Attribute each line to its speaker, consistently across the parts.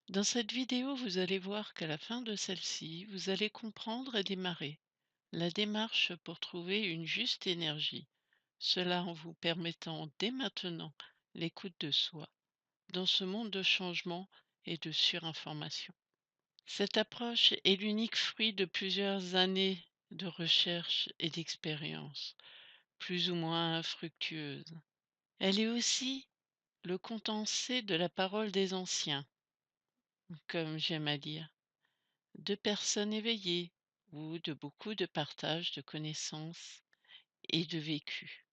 Speaker 1: Dans cette vidéo, vous allez voir qu'à la fin de celle-ci, vous allez comprendre et démarrer la démarche pour trouver une juste énergie, cela en vous permettant dès maintenant l'écoute de soi dans ce monde de changement et de surinformation. Cette approche est l'unique fruit de plusieurs années de recherche et d'expérience, plus ou moins fructueuses. Elle est aussi le condensé de la parole des anciens, comme j'aime à dire, de personnes éveillées ou de beaucoup de partage de connaissances et de vécu.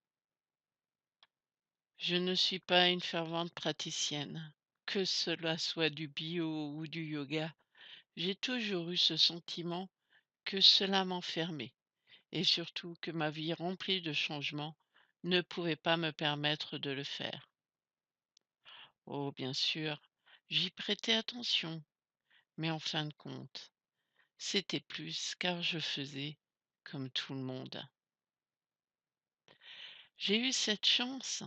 Speaker 1: Je ne suis pas une fervente praticienne, que cela soit du bio ou du yoga. J'ai toujours eu ce sentiment que cela m'enfermait et surtout que ma vie remplie de changements ne pouvait pas me permettre de le faire. Oh, bien sûr, j'y prêtais attention, mais en fin de compte, c'était plus car je faisais comme tout le monde. J'ai eu cette chance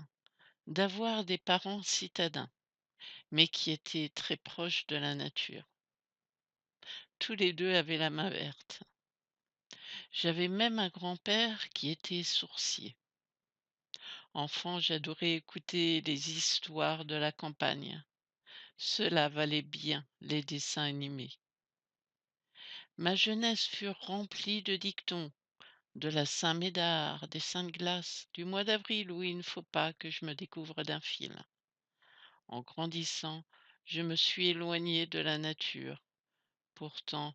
Speaker 1: d'avoir des parents citadins, mais qui étaient très proches de la nature. Tous les deux avaient la main verte. J'avais même un grand-père qui était sourcier. Enfant, j'adorais écouter les histoires de la campagne. Cela valait bien les dessins animés. Ma jeunesse fut remplie de dictons, de la Saint-Médard, des Saintes Glaces, du mois d'avril où il ne faut pas que je me découvre d'un fil. En grandissant, je me suis éloignée de la nature. Pourtant,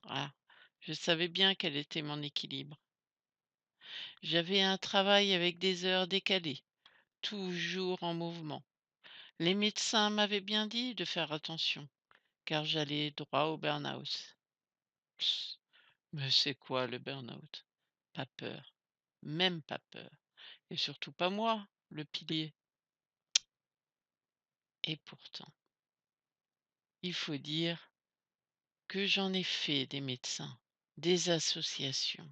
Speaker 1: ah, je savais bien quel était mon équilibre. J'avais un travail avec des heures décalées, toujours en mouvement. Les médecins m'avaient bien dit de faire attention, car j'allais droit au burn-out. Psst, mais c'est quoi le burn-out? Pas peur, même pas peur. Et surtout pas moi, le pilier. Et pourtant, il faut dire que j'en ai fait des médecins, des associations,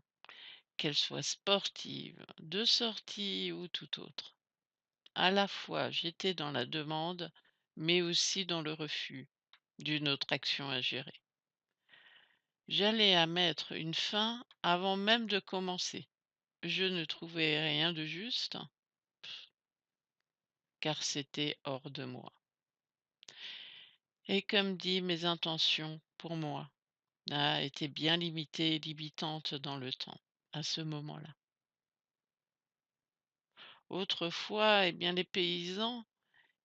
Speaker 1: qu'elles soient sportives, de sortie ou tout autre. À la fois, j'étais dans la demande, mais aussi dans le refus d'une autre action à gérer. J'allais à mettre une fin avant même de commencer. Je ne trouvais rien de juste, car c'était hors de moi. Et comme dit, mes intentions, pour moi, étaient bien limitées et limitantes dans le temps, à ce moment-là. Autrefois, eh bien, les paysans,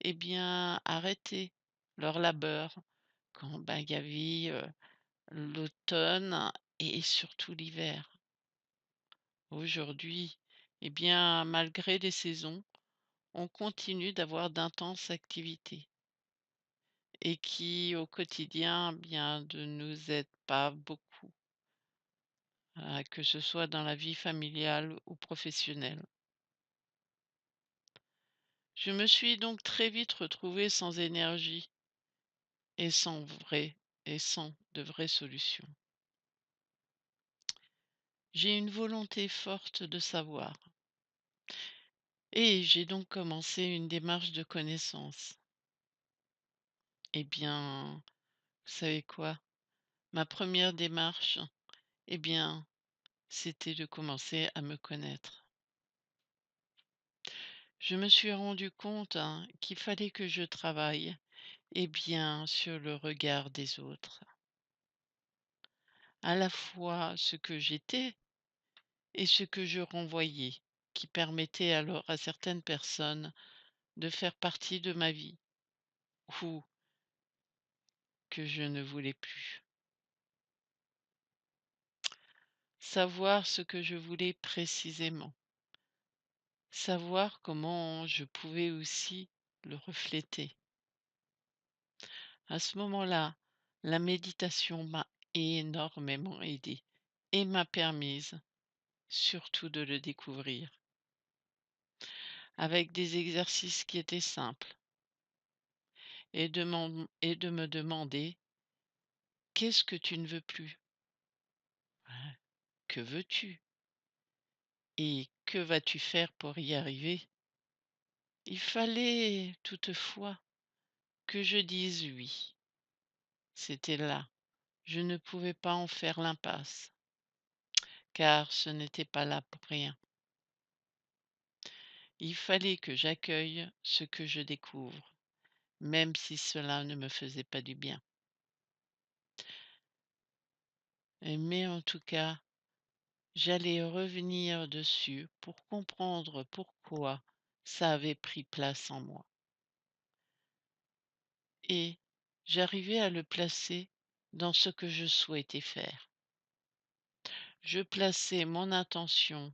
Speaker 1: eh bien, arrêtaient leur labeur quand, il y avait, l'automne et surtout l'hiver. Aujourd'hui, eh bien, malgré les saisons, on continue d'avoir d'intenses activités et qui, au quotidien, bien, ne nous aident pas beaucoup, que ce soit dans la vie familiale ou professionnelle. Je me suis donc très vite retrouvée sans énergie et sans de vraies solutions. J'ai une volonté forte de savoir et j'ai donc commencé une démarche de connaissance. Eh bien, vous savez quoi? Ma première démarche, eh bien, c'était de commencer à me connaître. Je me suis rendu compte, qu'il fallait que je travaille, eh bien, sur le regard des autres. À la fois ce que j'étais et ce que je renvoyais, qui permettait alors à certaines personnes de faire partie de ma vie ou que je ne voulais plus. Savoir ce que je voulais précisément, savoir comment je pouvais aussi le refléter. À ce moment-là, la méditation m'a énormément aidée et m'a permise surtout de le découvrir, avec des exercices qui étaient simples et de me demander: «Qu'est-ce que tu ne veux plus? Ouais, que veux-tu? Et que vas-tu faire pour y arriver?» Il fallait toutefois que je dise «oui». C'était là. Je ne pouvais pas en faire l'impasse, car ce n'était pas là pour rien. Il fallait que j'accueille ce que je découvre, même si cela ne me faisait pas du bien. Mais en tout cas, j'allais revenir dessus pour comprendre pourquoi ça avait pris place en moi. Et j'arrivais à le placer dans ce que je souhaitais faire. Je plaçais mon intention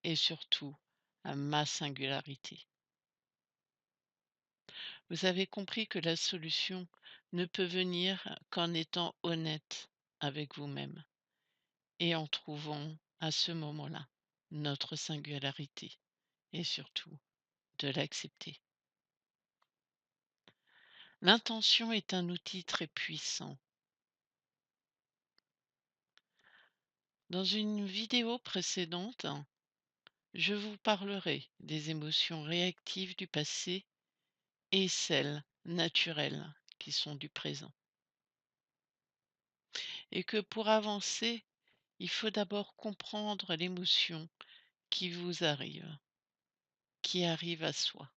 Speaker 1: et surtout ma singularité. Vous avez compris que la solution ne peut venir qu'en étant honnête avec vous-même et en trouvant à ce moment-là notre singularité et surtout de l'accepter. L'intention est un outil très puissant. Dans une vidéo précédente, je vous parlerai des émotions réactives du passé et celles naturelles qui sont du présent. Et que pour avancer, il faut d'abord comprendre l'émotion qui vous arrive, qui arrive à soi.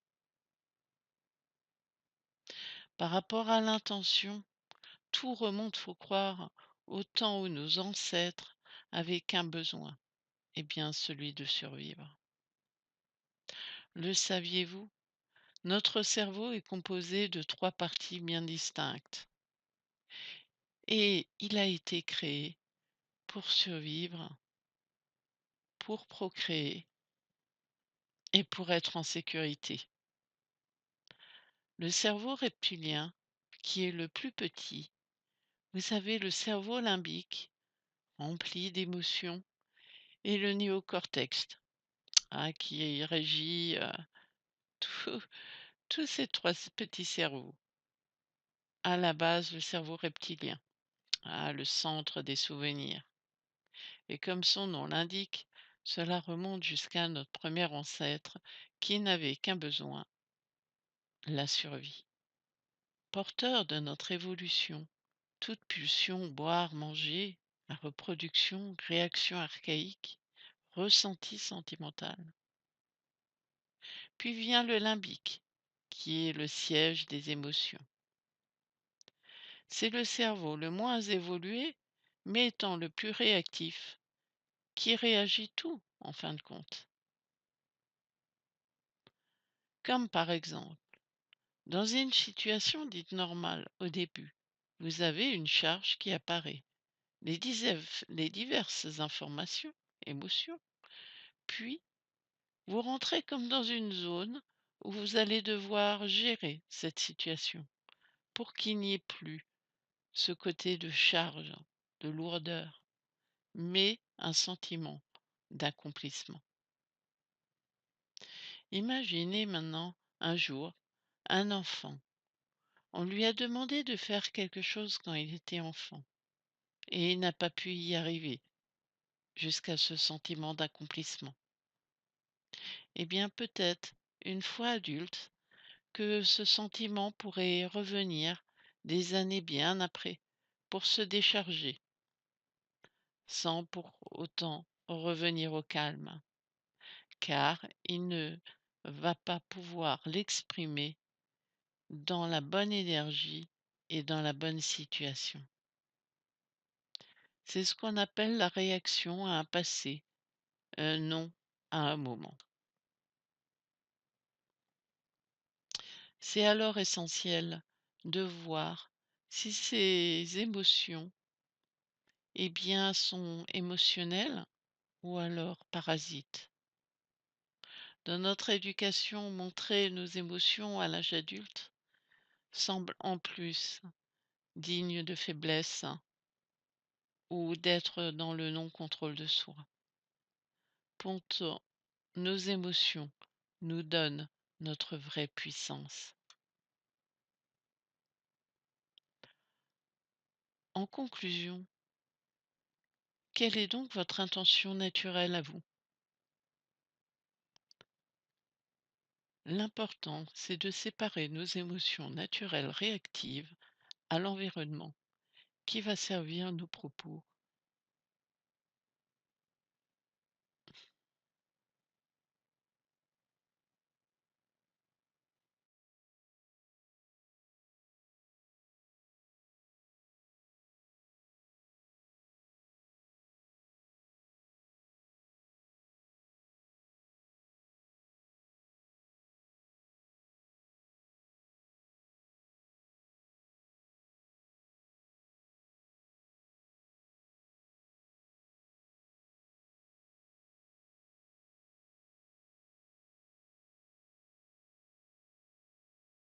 Speaker 1: Par rapport à l'intention, tout remonte, faut croire, au temps où nos ancêtres avaient qu'un besoin, et bien celui de survivre. Le saviez-vous? Notre cerveau est composé de 3 parties bien distinctes et il a été créé pour survivre, pour procréer et pour être en sécurité. Le cerveau reptilien, qui est le plus petit, vous savez, le cerveau limbique, rempli d'émotions, et le néocortex, qui régit tout- tous ces 3 petits cerveaux. À la base, le cerveau reptilien, le centre des souvenirs. Et comme son nom l'indique, cela remonte jusqu'à notre premier ancêtre qui n'avait qu'un besoin, la survie. Porteur de notre évolution, toute pulsion, boire, manger, la reproduction, réaction archaïque, ressenti sentimental. Puis vient le limbique, qui est le siège des émotions. C'est le cerveau le moins évolué, mais étant le plus réactif, qui réagit tout en fin de compte. Comme par exemple, dans une situation dite normale au début, vous avez une charge qui apparaît, les diverses informations, émotions, puis vous rentrez comme dans une zone où vous allez devoir gérer cette situation pour qu'il n'y ait plus ce côté de charge, de lourdeur, mais un sentiment d'accomplissement. Imaginez maintenant un jour un enfant. On lui a demandé de faire quelque chose quand il était enfant et il n'a pas pu y arriver jusqu'à ce sentiment d'accomplissement. Eh bien peut-être, une fois adulte, que ce sentiment pourrait revenir des années bien après pour se décharger, sans pour autant revenir au calme, car il ne va pas pouvoir l'exprimer dans la bonne énergie et dans la bonne situation. C'est ce qu'on appelle la réaction à un passé, un non à un moment. C'est alors essentiel de voir si ces émotions, eh bien, sont émotionnelles ou alors parasites. Dans notre éducation, montrer nos émotions à l'âge adulte semble en plus digne de faiblesse ou d'être dans le non-contrôle de soi. Pourtant, nos émotions nous donnent notre vraie puissance. En conclusion, quelle est donc votre intention naturelle à vous? L'important, c'est de séparer nos émotions naturelles réactives à l'environnement qui va servir nos propos?